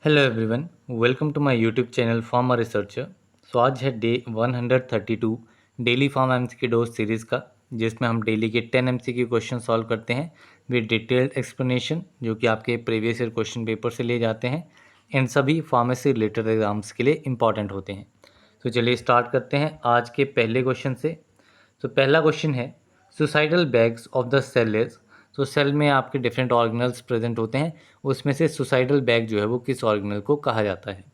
Hello everyone, welcome to my YouTube channel pharma researcher. So आज है day 132 daily pharm MCQ dose series का, जिसमें हम daily के 10 एमसीक्यू क्वेश्चन सॉल्व करते हैं विद डिटेल्ड एक्सप्लेनेशन, जो कि आपके प्रीवियस ईयर क्वेश्चन पेपर से लिए जाते हैं एंड सभी फार्मेसी रिलेटेड एग्जाम्स के लिए इंपॉर्टेंट होते हैं। तो चलिए स्टार्ट करते हैं आज के पहले क्वेश्चन से। तो पहला क्वेश्चन है, suicidal bags of the cell is. तो सेल में आपके डिफरेंट ऑर्गेनल्स प्रेजेंट होते हैं, उसमें से सुसाइडल बैग जो है वो किस ऑर्गेनल को कहा जाता है।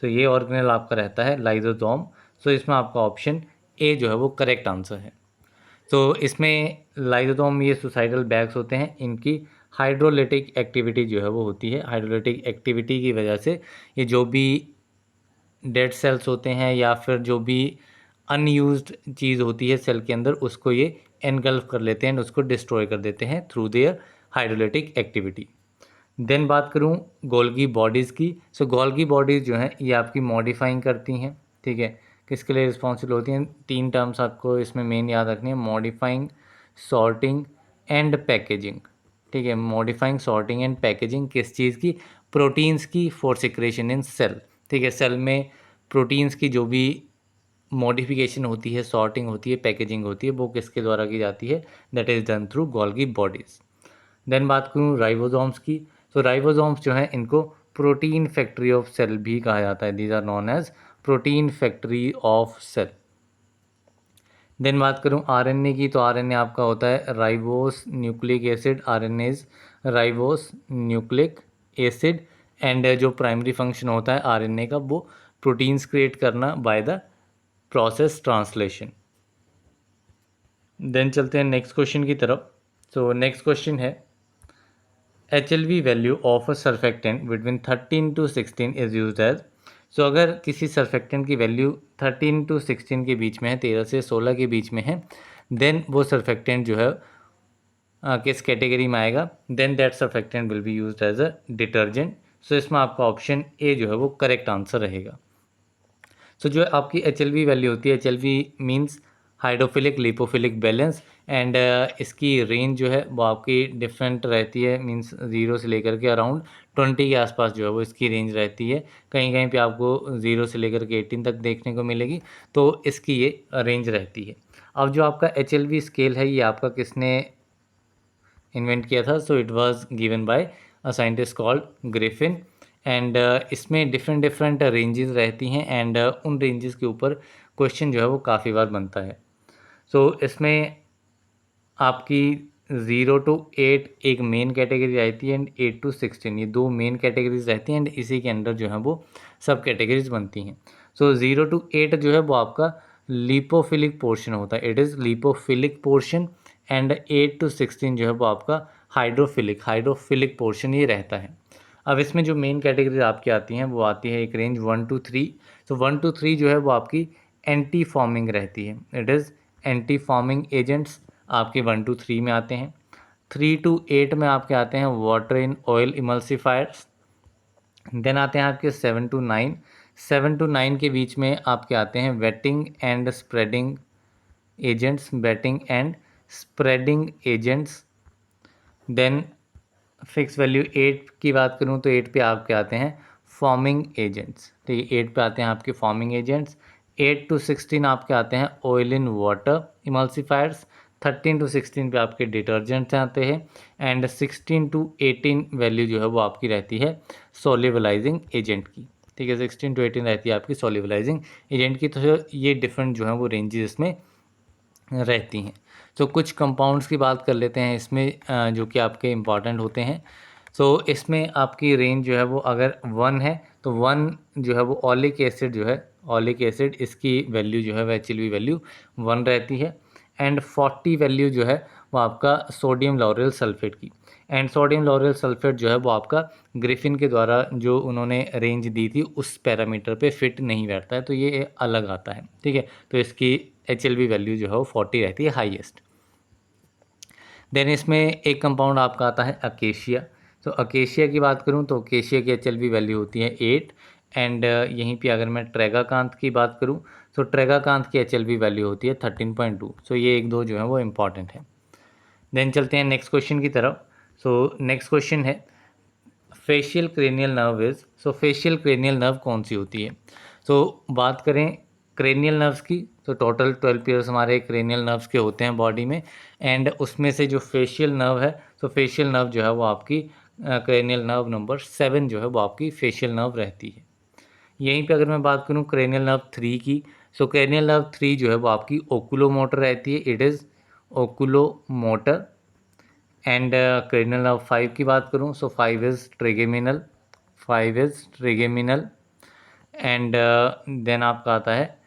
तो ये ऑर्गेनल आपका रहता है लाइजोसोम। तो इसमें आपका ऑप्शन ए जो है वो करेक्ट आंसर है। तो इसमें लाइजोसोम ये सुसाइडल बैग्स होते हैं, इनकी हाइड्रोलिटिक एक्टिविटी जो है वो होती है। हाइड्रोलिटिक एक्टिविटी की वजह से ये जो भी डेड सेल्स होते हैं या फिर जो भी अनयूज्ड चीज़ होती है सेल के अंदर, उसको ये एनगल्फ कर लेते हैं, उसको डिस्ट्रॉय कर देते हैं through their hydrolytic activity. Then बात करूँ गोल्गी बॉडीज़ की। सो गोल्गी बॉडीज़ जो हैं ये आपकी मॉडिफाइंग करती हैं, ठीक है। किसके लिए रिस्पॉन्सिबल होती हैं? तीन टर्म्स आपको इसमें मेन याद रखनी है, मॉडिफाइंग, सॉर्टिंग एंड पैकेजिंग, ठीक है। मॉडिफाइंग, सॉर्टिंग एंड पैकेजिंग किस चीज़ की? प्रोटीन्स की फॉर सिक्रेशन इन सेल, ठीक है। सेल में प्रोटीन्स की जो भी मॉडिफिकेशन होती है, सॉर्टिंग होती है, पैकेजिंग होती है, वो किसके द्वारा की जाती है? That is done through Golgi bodies. Then बात करूँ राइबोसोम्स की। तो राइबोसोम्स जो हैं इनको प्रोटीन फैक्ट्री ऑफ सेल भी कहा जाता है। These are known as protein factory of cell. Then बात करूँ आरएनए की। तो आरएनए आपका होता है ribose nucleic acid. RNA is ribose nucleic acid and जो प्राइमरी फंक्शन होता है आरएनए का, वो प्रोटीन्स क्रिएट करना by the process translation. Then चलते हैं नेक्स्ट क्वेश्चन की तरफ। सो नेक्स्ट क्वेश्चन है, HLV value of a surfactant between 13 to 16 is used as. सो अगर किसी सर्फेक्टेंट की वैल्यू 13 टू 16 के बीच में है, 13 से 16 के बीच में है, देन वो सर्फेक्टेंट जो है किस कैटेगरी में आएगा? Then that surfactant will be used as a detergent. So इसमें आपका ऑप्शन ए जो है वो करेक्ट आंसर रहेगा। सो जो आपकी HLV वैल्यू होती है, HLV means hydrophilic lipophilic balance, and इसकी रेंज जो है वो आपकी डिफरेंट रहती है, मीन्स 0 से लेकर के अराउंड 20 के आसपास जो है वो इसकी रेंज रहती है। कहीं कहीं पे आपको 0 से लेकर के 18 तक देखने को मिलेगी, तो इसकी ये रेंज रहती है। अब जो आपका HLV स्केल है, ये आपका किसने इन्वेंट किया था? So it was given by a scientist called Griffin. And इसमें डिफरेंट डिफरेंट रेंजेस रहती हैं, एंड उन रेंजेस के ऊपर क्वेश्चन जो है वो काफ़ी बार बनता है। सो इसमें आपकी 0 to 8 एक मेन कैटेगरी रहती है, एंड 8 to 16 ये दो मेन कैटेगरीज रहती हैं, एंड इसी के अंदर जो है वो सब कैटेगरीज बनती हैं। सो 0 to 8 जो है वो आपका लिपोफिलिक पोर्शन होता है, it is lipophilic portion. And 8 to 16 जो है वो आपका हाइड्रोफिलिक पोर्शन ये रहता है। अब इसमें जो मेन कैटेगरीज आपकी आती हैं वो आती है एक रेंज 1 to 3। सो 1 to 3 जो है वो आपकी एंटी फॉर्मिंग रहती है, it is anti forming agents आपके 1 to 3 में आते हैं। 3 to 8 में आपके आते हैं water in oil emulsifiers. Then आते हैं आपके 7 to 9। 7 to 9 के बीच में आपके आते हैं wetting and spreading agents, wetting and spreading agents. Then fix value 8 की बात करूँ तो 8 पे आपके आते हैं फॉर्मिंग एजेंट्स, ठीक है। 8 पे आते हैं आपके फॉर्मिंग एजेंट्स। 8 to 16 आपके आते हैं oil in water emulsifiers. 13 to 16 पे आपके डिटर्जेंट्स आते हैं, एंड 16 to 18 वैल्यू जो है वो आपकी रहती है सोल्युबलाइजिंग एजेंट की, ठीक है। 16 to 18 रहती है आपकी सोल्युबलाइजिंग एजेंट की। तो ये डिफरेंट जो है वो रेंजेस इसमें रहती हैं। तो कुछ कंपाउंड्स की बात कर लेते हैं इसमें, जो कि आपके इम्पॉर्टेंट होते हैं। सो इसमें आपकी रेंज जो है वो अगर 1 है, तो 1 जो है वो ऑलिक एसिड जो है, ऑलिक एसिड इसकी वैल्यू जो है वह HLV वैल्यू 1 रहती है। एंड 40 वैल्यू जो है वो आपका सोडियम लॉरेल सल्फेट की। एंड सोडियम लॉरेल सल्फेट जो है वो आपका ग्रिफिन के द्वारा जो उन्होंने रेंज दी थी उस पैरामीटर पे फिट नहीं बैठता है, तो ये अलग आता है, ठीक है। तो इसकी HLV वैल्यू जो है वो 40 रहती है हाईएस्ट। देन इसमें एक कंपाउंड आपका आता है अकेशिया। तो अकेशिया की बात करूं तो अकेशिया की HLV वैल्यू होती है 8। एंड यहीं पे अगर मैं ट्रेगाकांत की बात करूं तो ट्रेगाकांत की HLV वैल्यू होती है 13.2। सो ये एक दो जो है वो इम्पॉर्टेंट है। देन चलते हैं नेक्स्ट क्वेश्चन की तरफ। सो नेक्स्ट क्वेश्चन है, facial cranial nerve is, so facial cranial nerve कौन सी होती है? सो बात करें क्रेनियल नर्व्स की, तो टोटल 12 पेयर्स हमारे क्रेनियल नर्व्स के होते हैं बॉडी में, एंड उसमें से जो फेशियल नर्व है, सो फेशियल नर्व जो है वो आपकी क्रेनियल नर्व नंबर 7 जो है वो आपकी फेशियल नर्व रहती है। यहीं पे अगर मैं बात करूँ क्रेनियल नर्व 3 की, सो क्रेनियल नर्व 3 जो है वो आपकी ओकुलोमोटर रहती है, it is oculomotor. And cranial nerve 5 की बात करूँ, सो 5 इज़ ट्रिगेमिनल, 5 इज़ ट्रिगेमिनल। एंड देन आपका आता है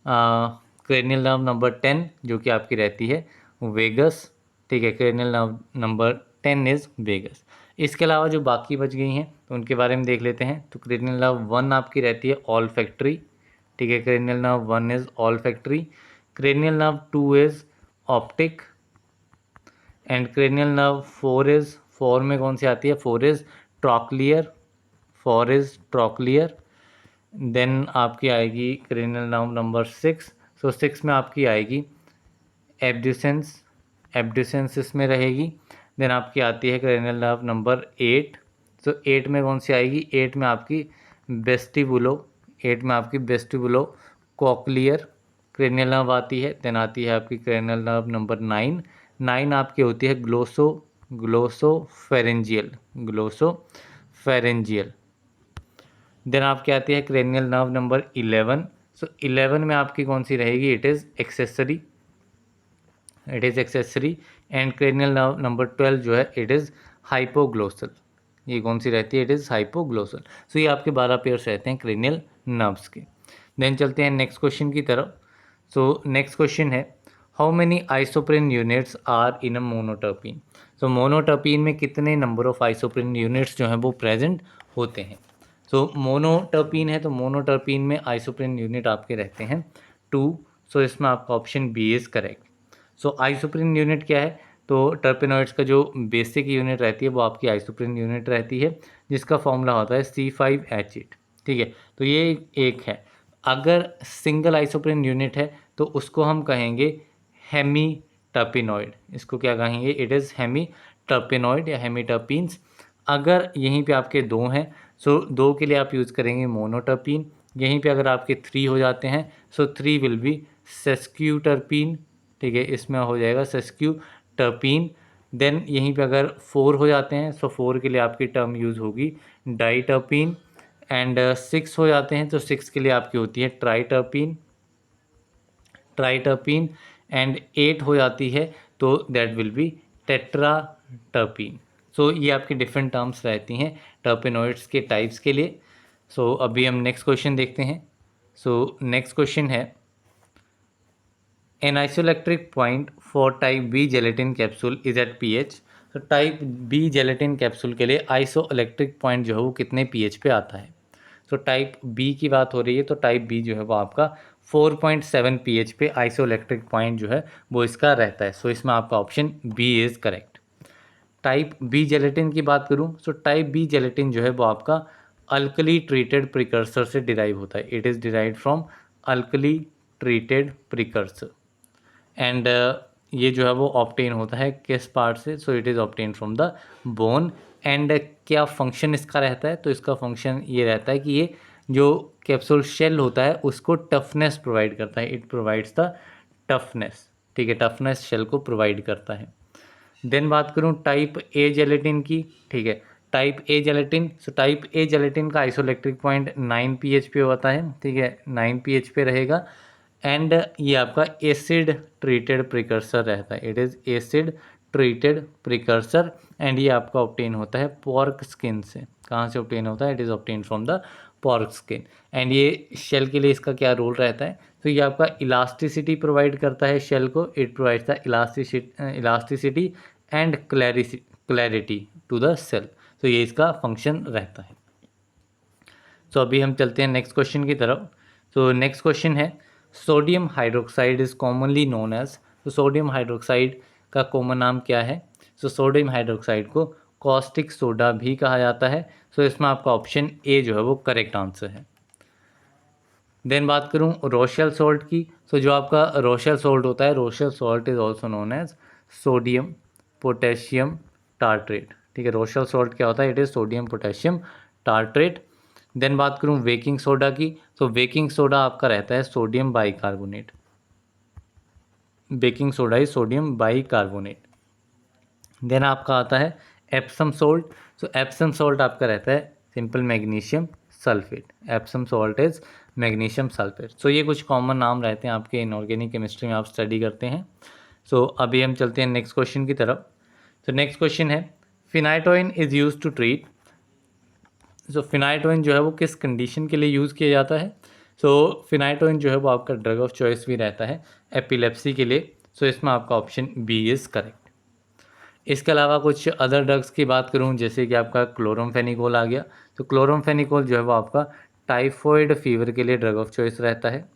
क्रेनियल नर्व नंबर 10 जो कि आपकी रहती है वेगस, ठीक है, cranial nerve number 10 is vagus. इसके अलावा जो बाकी बच गई हैं तो उनके बारे में देख लेते हैं। तो क्रेनियल नर्व 1 आपकी रहती है ऑल फैक्ट्री, ठीक है, cranial nerve 1 is olfactory. Cranial nerve 2 is optic, and cranial nerve 4 is, 4 में कौन सी आती है, 4 is trochlear, 4 is trochlear. Then आपकी आएगी क्रेनियल नर्व नंबर 6, सो 6 में आपकी आएगी एब्ड्यूसेंस, एब्ड्यूसेंस इसमें रहेगी। देन आपकी आती है क्रेनियल नर्व नंबर 8, सो 8 में कौन सी आएगी, 8 में आपकी वेस्टिबुलो, 8 में आपकी वेस्टिबुलो कॉक्लियर क्रेनियल नर्व आती है। देन आती है आपकी क्रेनियल नर्व नंबर 9, 9 आपकी होती है ग्लोसोफेरेंजियल, ग्लोसोफेरेंजियल। देन आपकी आती है क्रेनियल नर्व नंबर 11, सो 11 में आपकी कौन सी रहेगी, it is accessory, it is accessory. And cranial nerve number 12 जो है इट इज़ हाइपोग्लोसल, ये कौन सी रहती है, इट इज़ हाइपोग्लोसल। सो ये आपके 12 पेयर्स रहते हैं क्रेनियल नर्व्स के। देन चलते हैं नेक्स्ट क्वेश्चन की तरफ। सो नेक्स्ट क्वेश्चन है how many isoprene units are in a monoterpene. So monoterpene में कितने नंबर ऑफ आइसोप्रिन यूनिट्स जो हैं वो प्रेजेंट होते हैं। सो मोनोटर्पीन है तो मोनोटर्पीन में आइसोप्रिन यूनिट आपके रहते हैं 2, सो इसमें आपका option B is correct. So isoprene unit क्या है, तो टर्पेनॉइड्स का जो बेसिक यूनिट रहती है वो आपकी आइसोप्रिन यूनिट रहती है, जिसका फॉर्मूला होता है C5H8, ठीक है। तो ये एक है। अगर सिंगल आइसोप्रिन यूनिट है तो उसको हम कहेंगे हेमी टर्पेनॉइड, इसको क्या कहेंगे, इट इज़ हेमी टर्पेनॉइड या हेमीटर्पीन्स। अगर यहीं पे आपके 2 हैं, सो 2 के लिए आप यूज़ करेंगे मोनोटर्पीन। यहीं पे अगर आपके 3 हो जाते हैं, सो 3 विल बी सेस्क्यूटर्पीन, ठीक है, इसमें हो जाएगा सेस्क्यूटर्पीन। देन यहीं पे अगर 4 हो जाते हैं, सो 4 के लिए आपकी टर्म यूज़ होगी डाइटर्पीन। एंड 6 हो जाते हैं तो 6 के लिए आपकी होती है ट्राइटर्पीन, ट्राइटर्पीन। एंड 8 हो जाती है तो दैट विल बी टेट्राटर्पीन। सो ये आपकी डिफरेंट टर्म्स रहती हैं टर्पेनॉइड्स के टाइप्स के लिए। सो अभी हम नेक्स्ट क्वेश्चन देखते हैं। सो नेक्स्ट क्वेश्चन है an isoelectric point for type B gelatin capsule is at pH। तो टाइप बी जेलेटिन कैप्सूल के लिए आइसोइलेक्ट्रिक पॉइंट जो है वो कितने pH पे आता है। तो टाइप बी की बात हो रही है तो टाइप बी जो है वो आपका 4.7 pH पे आइसोइलेक्ट्रिक पॉइंट जो है वो इसका रहता है। सो इसमें आपका option B is correct. Type B gelatin की बात करूं, सो टाइप बी जेलेटिन जो है वो आपका अल्कली ट्रीटेड प्रिकर्सर से डिराइव होता है, it is derive from alkali treated precursor. And ये जो है वो ऑब्टेन होता है किस पार्ट से, so it is obtain from the bone. And क्या फंक्शन इसका रहता है, तो इसका फंक्शन ये रहता है कि ये जो कैप्सूल शेल होता है उसको टफनेस प्रोवाइड करता है, इट प्रोवाइड्स द टफनेस, ठीक है, टफनेस शेल को प्रोवाइड करता है। देन बात करूँ टाइप ए जेलेटिन की, ठीक है, type A gelatin, so type A gelatin का आइसोइलेक्ट्रिक पॉइंट 9 pH पे होता है, ठीक है, 9 pH पे रहेगा। एंड ये आपका एसिड ट्रीटेड प्रिकर्सर रहता है, it is acid treated precursor. And ये आपका ऑब्टेन होता है पॉर्क स्किन से। कहाँ से ऑब्टेन होता है, it is obtain from the pork skin. And ये शेल के लिए इसका क्या रोल रहता है, तो ये आपका इलास्टिसिटी प्रोवाइड करता है शेल को, it provides the elasticity and clarity to the cell. तो ये इसका फंक्शन रहता है। सो अभी हम चलते हैं नेक्स्ट क्वेश्चन की तरफ। तो नेक्स्ट क्वेश्चन है sodium hydroxide is commonly known as. तो सोडियम हाइड्रोक्साइड का कॉमन नाम क्या है, सो सोडियम हाइड्रोक्साइड को कॉस्टिक सोडा भी कहा जाता है। सो इसमें आपका ऑप्शन ए जो है वो करेक्ट आंसर है। देन बात करूं रोशेल सॉल्ट की, सो जो आपका रोशेल सॉल्ट होता है, Rochelle salt is also known as sodium potassium tartrate, ठीक है, रोशल सॉल्ट क्या होता है, it is sodium potassium tartrate. Then बात करूँ बेकिंग सोडा की, तो बेकिंग सोडा आपका रहता है sodium bicarbonate, baking soda is sodium bicarbonate. Then आपका आता है Epsom salt, so Epsom salt आपका रहता है simple magnesium sulphate, Epsom salt is magnesium sulphate. So ये कुछ कॉमन नाम रहते हैं आपके इनऑर्गेनिक केमिस्ट्री में आप स्टडी करते हैं। सो अभी हम चलते हैं नेक्स्ट क्वेश्चन की तरफ। तो नेक्स्ट क्वेश्चन है फिनाइटोइन इज यूज टू ट्रीट, सो फिनाइटोइन जो है वो किस कंडीशन के लिए यूज़ किया जाता है। सो फिनाइटोइन जो है वो आपका ड्रग ऑफ चॉइस भी रहता है एपिलेप्सी के लिए। सो इसमें आपका ऑप्शन बी इज़ करेक्ट। इसके अलावा कुछ अदर ड्रग्स की बात करूं, जैसे कि आपका क्लोरमफेनिकोल आ गया, तो क्लोरमफेनिकोल जो है वो आपका टाइफॉइड फीवर के लिए ड्रग ऑफ चॉइस रहता है।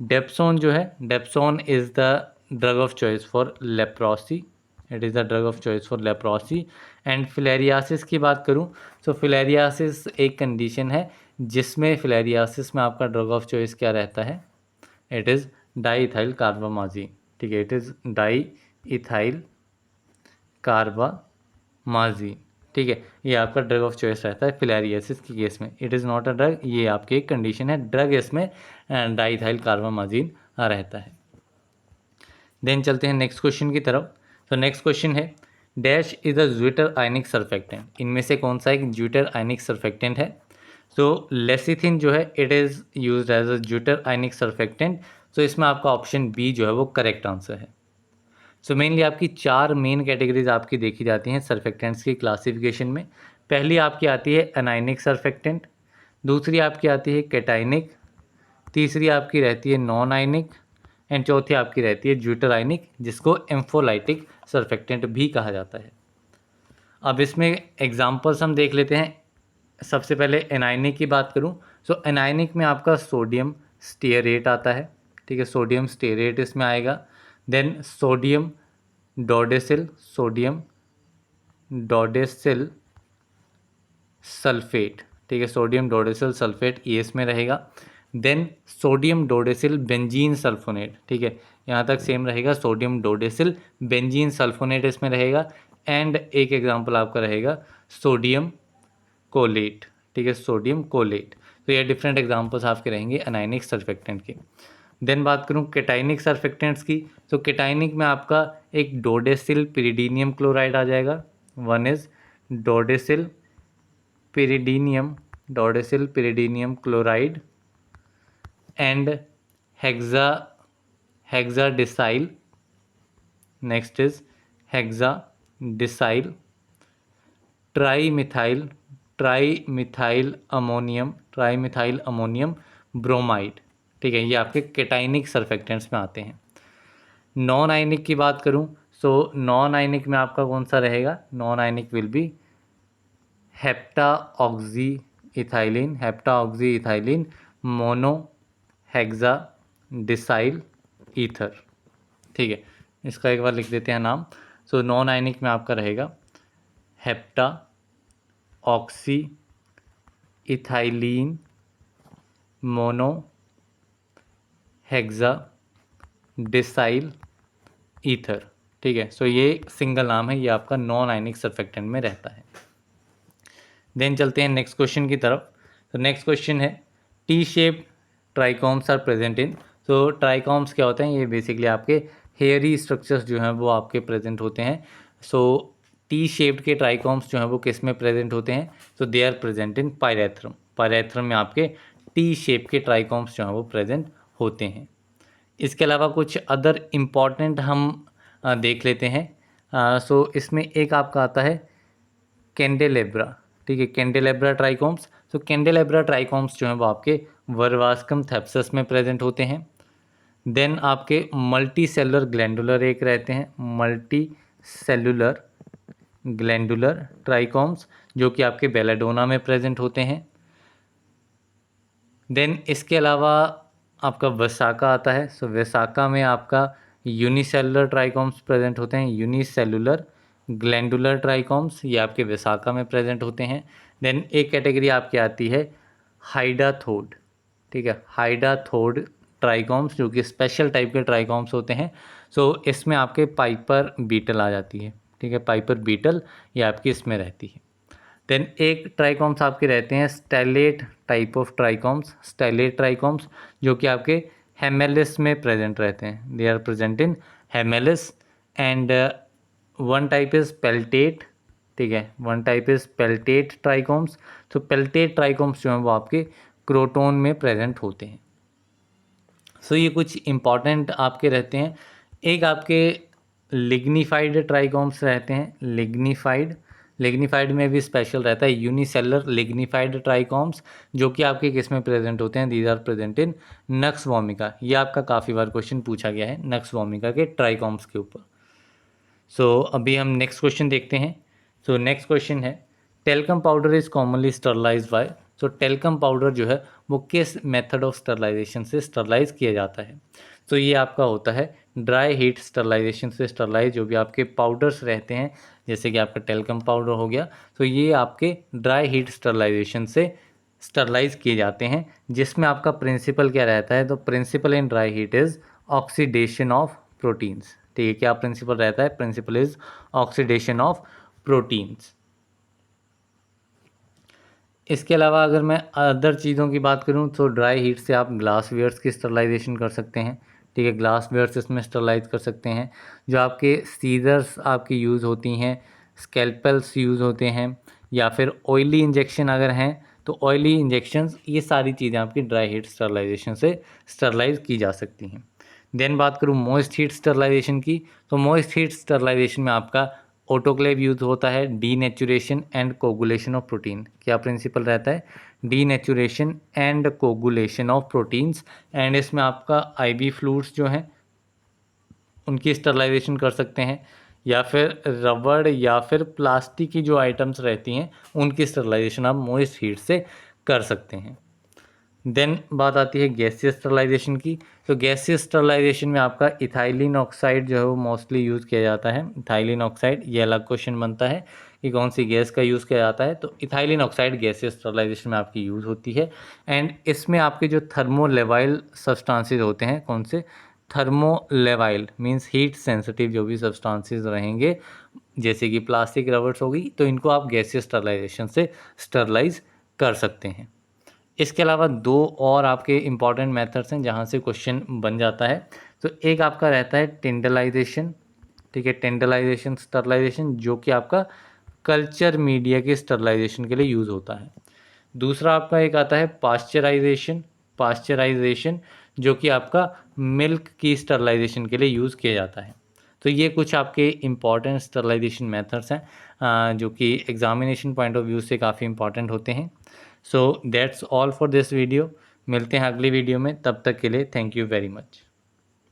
डेप्सोन जो है, dapsone is the drug of choice for leprosy, it is the drug of choice for leprosy. And filariasis की बात करूं, सो फिलेरियासिस एक कंडीशन है जिसमें फिलेरियासिस में आपका ड्रग ऑफ चॉइस क्या रहता है, इट इज़ डाईइथाइल कार्बामाजिन। ठीक है, इट इज़ डाईइथाइल कार्बामाजिन। ठीक है, ये आपका ड्रग ऑफ चॉइस रहता है फिलेरियासिस के केस में। It is not a drug, ये आपकी एक कंडीशन है, ड्रग इसमें डाईइथाइल कार्बामाजिन रहता है। देन चलते हैं नेक्स्ट क्वेश्चन की तरफ। तो नेक्स्ट क्वेश्चन है dash is a zwitterionic surfactant, इनमें से कौन सा एक ज्यूटर आयनिक सर्फेक्टेंट है। सो लेसिथिन जो है it is used as a zwitterionic surfactant. So इसमें आपका ऑप्शन बी जो है वो करेक्ट आंसर है। सो मेनली आपकी चार मेन कैटेगरीज आपकी देखी जाती हैं सर्फेक्टेंट्स की क्लासिफिकेशन में। पहली आपकी आती है एनाइनिक सर्फेक्टेंट, दूसरी आपकी आती है कैटाइनिक, तीसरी आपकी रहती है नॉन आयनिक, एंड चौथी आपकी रहती है ज्यूटर आयनिक, जिसको एम्फोलाइटिक सर्फेक्टेंट भी कहा जाता है। अब इसमें एग्जांपल्स हम देख लेते हैं। सबसे पहले एनाइनिक की बात करूं, सो एनाइनिक में आपका सोडियम स्टीयरेट आता है। ठीक है, सोडियम स्टीयरेट इसमें आएगा। Then sodium dodecyl, sodium dodecyl sulphate, ठीक है, सोडियम डोडेसिल सल्फेट ये इसमें रहेगा। Then sodium dodecyl benzene sulphonate, ठीक है, यहाँ तक सेम रहेगा, सोडियम डोडेसिल बेंजीन सल्फोनेट इसमें रहेगा। एंड एक एग्जांपल आपका रहेगा सोडियम कोलेट, ठीक है, सोडियम कोलेट। तो ये डिफरेंट एग्जांपल्स आपके रहेंगे अनायनिक सर्फेक्टेंट के। देन बात करूँ केटाइनिक सर्फेक्टेंट्स की, तो केटाइनिक में आपका एक डोडेसिल पिरिडीनियम क्लोराइड आ जाएगा, one is dodecyl pyridinium, dodecyl pyridinium chloride, and hexadecyl, next is hexadecyl trimethyl ammonium bromide. ठीक है, ये आपके केटाइनिक सर्फेक्टेंट्स में आते हैं। नॉन आयनिक की बात करूं, सो नॉन आयनिक में आपका कौन सा रहेगा, non ionic will be hepta oxy mono hexadecyl ether. ठीक है, इसका एक बार लिख देते हैं नाम। सो नॉन आयनिक में आपका रहेगा hepta oxy ethylene mono hexadecyl ether. ठीक है, सो ये सिंगल नाम है, ये आपका नॉन आयनिक सर्फेक्टेंट में रहता है। देन चलते हैं नेक्स्ट क्वेश्चन की तरफ। तो नेक्स्ट क्वेश्चन है T shape trichomes are present in, तो ट्राइकॉम्स क्या होते हैं, ये बेसिकली आपके हेयरी स्ट्रक्चर्स जो हैं वो आपके प्रेजेंट होते हैं। सो टी शेप्ड के ट्राइकॉम्स जो हैं वो किस में प्रेजेंट होते हैं, तो they are present in pyrethrum, pyrethrum में आपके टी शेप के ट्राइकॉम्स जो हैं वो प्रेजेंट होते हैं। इसके अलावा कुछ अदर इम्पॉर्टेंट हम देख लेते हैं। सो इसमें एक आपका आता है कैंडेलेब्रा, ठीक है, कैंडेलेब्रा ट्राइकॉम्स। तो कैंडेलेब्रा ट्राइकॉम्स जो हैं वो आपके वर्वास्कम थैप्सस में प्रेजेंट होते हैं। देन आपके मल्टी सेलुलर ग्लैंडुलर एक रहते हैं, मल्टी सेलुलर ग्लैंडुलर ट्राइकॉम्स, जो कि आपके बेलाडोना में प्रेजेंट होते हैं। देन इसके अलावा आपका वसाका आता है, सो वसाका में आपका यूनिसेलुलर ट्राइकॉम्स प्रेजेंट होते हैं, यूनिसेलुलर ग्लैंडुलर ट्राइकॉम्स, ये आपके वसाका में प्रेजेंट होते हैं। देन एक कैटेगरी आपकी आती है हाइडाथोड, ठीक है, हाइडाथोड ट्राइकॉम्स, जो कि स्पेशल टाइप के ट्राइकॉम्स होते हैं। सो इसमें आपके पाइपर बीटल आ जाती है, ठीक है, पाइपर बीटल ये आपकी इसमें रहती है। देन एक ट्राइकॉम्स आपके रहते हैं stellate type of trichomes, stellate trichomes जो कि आपके हेमेलिस में प्रेजेंट रहते हैं, they are present in Hamamelis. And one type is peltate, ठीक है, one type is peltate trichomes. तो पेल्टेट ट्राइकॉम्स जो हैं वो आपके क्रोटोन में प्रेजेंट होते हैं। सो ये कुछ इंपॉर्टेंट आपके रहते हैं। एक आपके लिग्निफाइड ट्राइकॉम्स रहते हैं, लिग्निफाइड में भी स्पेशल रहता है यूनिसेलर लिग्निफाइड ट्राइकॉम्स जो कि आपके किस में प्रेजेंट होते हैं, these are present in nux vomica. ये आपका काफ़ी बार क्वेश्चन पूछा गया है नक्स वोमिका के ट्राइकॉम्स के ऊपर। सो अभी हम नेक्स्ट क्वेश्चन देखते हैं। सो नेक्स्ट क्वेश्चन है talcum powder is commonly sterilize by. So talcum powder जो है वो किस मेथड ऑफ स्टरलाइजेशन से स्टरलाइज किया जाता है। तो ये आपका होता है ड्राई हीट स्टरलाइजेशन से स्टरलाइज जो भी आपके पाउडर्स रहते हैं, जैसे कि आपका टेल्कम पाउडर हो गया, तो ये आपके ड्राई हीट स्टरलाइजेशन से स्टरलाइज किए जाते हैं, जिसमें आपका प्रिंसिपल क्या रहता है। तो principle in dry heat is oxidation of proteins, ठीक है, क्या प्रिंसिपल रहता है, principle is oxidation of proteins. इसके अलावा अगर मैं अदर चीज़ों की बात करूं तो ड्राई हीट से आप ग्लास वेयर्स की स्टरलाइजेशन कर सकते हैं, ठीक है, ग्लास वेयर्स इसमें स्टरलाइज कर सकते हैं। जो आपके सीजर्स आपकी यूज़ होती हैं, स्कैल्पेल्स यूज़ होते हैं, या फिर ऑयली इंजेक्शन अगर हैं तो ऑयली इंजेक्शंस, ये सारी चीज़ें आपकी ड्राई हीट स्टरलाइजेशन से स्टरलाइज की जा सकती हैं। देन बात करूँ मॉइस्ट हीट स्टरलाइजेशन की, तो मॉइस्ट हीट स्टरलाइजेशन में आपका ऑटोक्लेव यूज होता है, denaturation and coagulation of protein. क्या प्रिंसिपल रहता है, denaturation and coagulation of proteins. And इसमें आपका आईवी फ्लूइड्स जो हैं उनकी स्टरलाइजेशन कर सकते हैं, या फिर रबड़ या फिर प्लास्टिक की जो आइटम्स रहती हैं उनकी स्टरलाइजेशन आप मॉइस्ट हीट से कर सकते हैं। देन बात आती है गैसियस स्टरलाइजेशन की। तो गैसियस स्टरलाइजेशन में आपका इथाइलिन ऑक्साइड जो है वो मोस्टली यूज़ किया जाता है। इथाइलिन ऑक्साइड, ये अलग क्वेश्चन बनता है कि कौन सी गैस का यूज़ किया जाता है। तो इथाइलिन ऑक्साइड गैसियस स्टरलाइजेशन में आपकी यूज़ होती है। एंड इसमें आपके जो थर्मोलेवाइल सब्सटेंसेस होते हैं, कौन से, थर्मोलेवाइल मीन्स हीट सेंसिटिव जो भी सब्सटेंसेस रहेंगे, जैसे कि प्लास्टिक, रबर्स होगी, तो इनको आप गैसियस स्टरलाइजेशन से स्टरलाइज कर सकते हैं। इसके अलावा दो और आपके इम्पॉर्टेंट मेथड्स हैं जहाँ से क्वेश्चन बन जाता है। तो एक आपका रहता है टेंडलाइजेशन, ठीक है, टेंडलाइजेशन स्टरलाइजेशन जो कि आपका कल्चर मीडिया के स्टरलाइजेशन के लिए यूज़ होता है। दूसरा आपका एक आता है पाश्चराइजेशन जो कि आपका मिल्क की स्टरलाइजेशन के लिए यूज़ किया जाता है। तो ये कुछ आपके इम्पॉर्टेंट स्टरलाइजेशन मेथड्स हैं जो कि एग्जामिनेशन पॉइंट ऑफ व्यू से काफ़ी इंपॉर्टेंट होते हैं। So that's all for this video. मिलते हैं अगली वीडियो में, तब तक के लिए थैंक यू वेरी मच।